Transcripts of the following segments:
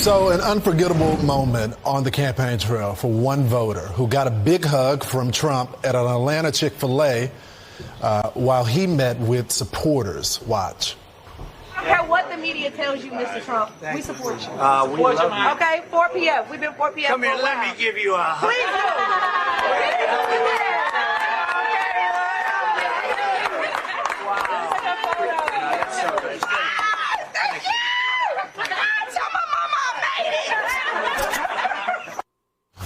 So an unforgettable moment on the campaign trail for one voter who got a big hug from Trump at an Atlanta Chick-fil-A while he met with supporters. Watch. I don't care what the media tells you, Mr. Trump. We support you. We love you. Okay, 4 p.m. We've been 4 p.m. Come here, let me give you a hug. Please do.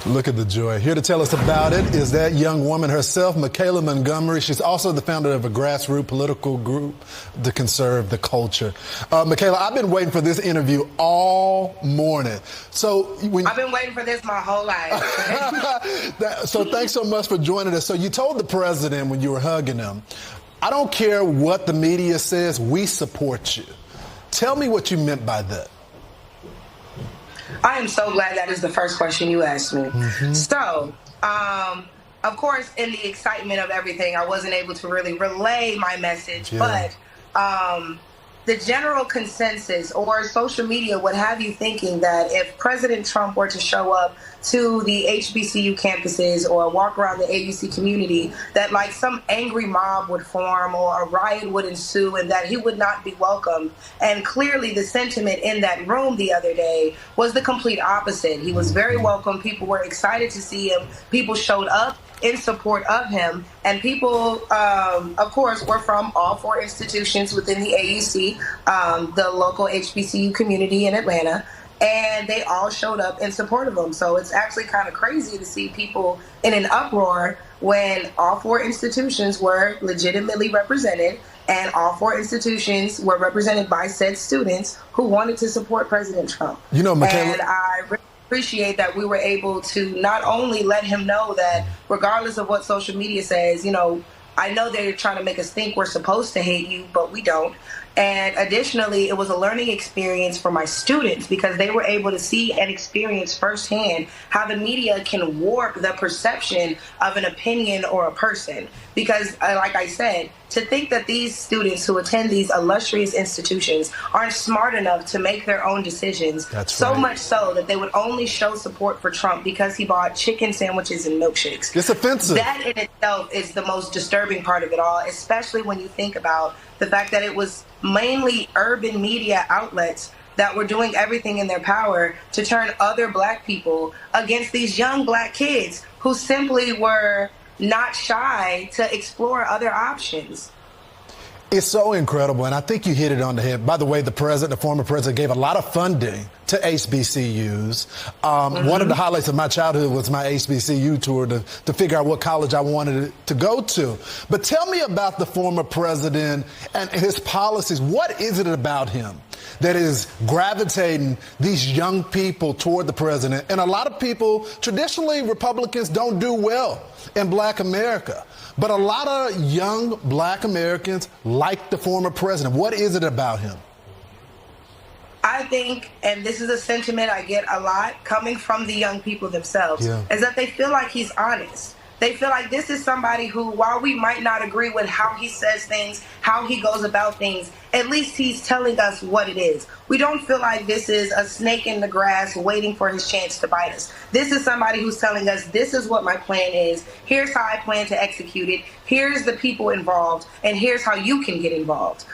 Look at the joy. Here to tell us about it is that young woman herself, Michaela Montgomery. She's also the founder of a grassroots political group to conserve the culture. Michaela, I've been waiting for this interview all morning. I've been waiting for this my whole life. So thanks so much for joining us. So you told the president when you were hugging him, I don't care what the media says, we support you. Tell me what you meant by that. I am so glad that is the first question you asked me. Mm-hmm. So, of course, in the excitement of everything, I wasn't able to really relay my message, but the general consensus or social media would have you thinking that if President Trump were to show up to the HBCU campuses or walk around the AUC community, that like some angry mob would form or a riot would ensue and that he would not be welcomed. And clearly the sentiment in that room the other day was the complete opposite. He was very welcome. People were excited to see him. People showed up in support of him, and people, of course, were from all four institutions within the AUC, the local HBCU community in Atlanta, and they all showed up in support of him. So it's actually kind of crazy to see people in an uproar when all four institutions were legitimately represented, and all four institutions were represented by said students who wanted to support President Trump. You know, Michaela, and I appreciate that we were able to not only let him know that regardless of what social media says, you know, I know they're trying to make us think we're supposed to hate you, but we don't. And additionally, it was a learning experience for my students because they were able to see and experience firsthand how the media can warp the perception of an opinion or a person. Because like I said, to think that these students who attend these illustrious institutions aren't smart enough to make their own decisions, much so that they would only show support for Trump because he bought chicken sandwiches and milkshakes. It's offensive. That in itself is the most disturbing part of it all, especially when you think about the fact that it was mainly urban media outlets that were doing everything in their power to turn other black people against these young black kids who simply were not shy to explore other options. It's so incredible, and I think you hit it on the head. By the way, the former president, gave a lot of funding to HBCUs. One of the highlights of my childhood was my HBCU tour to figure out what college I wanted to go to. But tell me about the former president and his policies. What is it about him that is gravitating these young people toward the president? And a lot of people, traditionally Republicans, don't do well in black America. But a lot of young black Americans like the former president. What is it about him? I think, and this is a sentiment I get a lot coming from the young people themselves, is that they feel like he's honest. They feel like this is somebody who, while we might not agree with how he says things, how he goes about things, at least he's telling us what it is. We don't feel like this is a snake in the grass waiting for his chance to bite us. This is somebody who's telling us, this is what my plan is. Here's how I plan to execute it. Here's the people involved. And here's how you can get involved.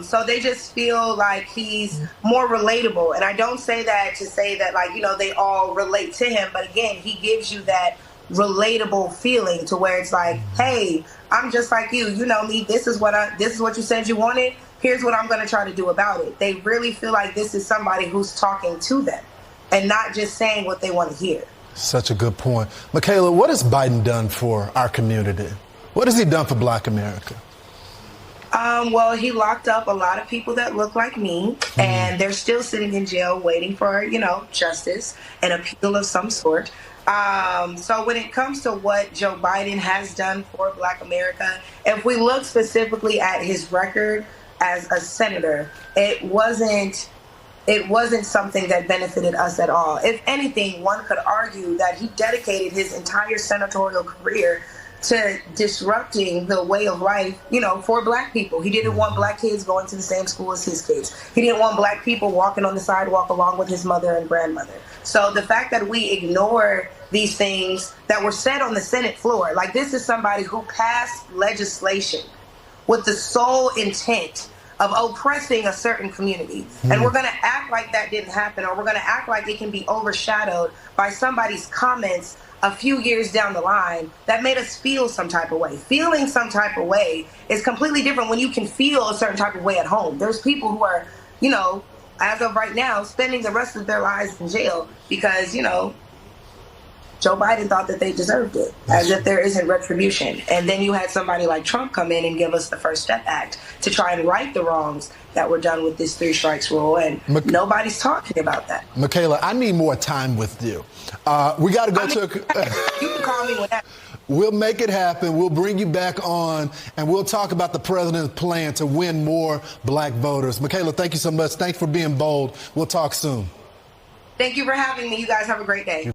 So they just feel like he's more relatable. And I don't say that to say that, like, you know, they all relate to him. But again, he gives you that relatable feeling to where it's like, hey, I'm just like you. You know me. This is what you said you wanted. Here's what I'm going to try to do about it. They really feel like this is somebody who's talking to them and not just saying what they want to hear. Such a good point. Michaela, what has Biden done for our community? What has he done for black America? Well, he locked up a lot of people that look like me, and they're still sitting in jail waiting for, you know, justice and appeal of some sort. So when it comes to what Joe Biden has done for black America, if we look specifically at his record as a senator, it wasn't something that benefited us at all. If anything, one could argue that he dedicated his entire senatorial career to disrupting the way of life, for black people. He didn't want black kids going to the same school as his kids. He didn't want black people walking on the sidewalk along with his mother and grandmother. So the fact that we ignore these things that were said on the Senate floor, like this is somebody who passed legislation with the sole intent of oppressing a certain community. And we're going to act like that didn't happen, or we're going to act like it can be overshadowed by somebody's comments a few years down the line that made us feel some type of way. Feeling some type of way is completely different when you can feel a certain type of way at home. There's people who are, as of right now, spending the rest of their lives in jail because, Joe Biden thought that they deserved it, as if there isn't retribution. And then you had somebody like Trump come in and give us the First Step Act to try and right the wrongs that were done with this 3 strikes rule, and nobody's talking about that. Michaela, I need more time with you. We got to go You can call me whenever. We'll make it happen. We'll bring you back on, and we'll talk about the president's plan to win more black voters. Michaela, thank you so much. Thanks for being bold. We'll talk soon. Thank you for having me. You guys have a great day.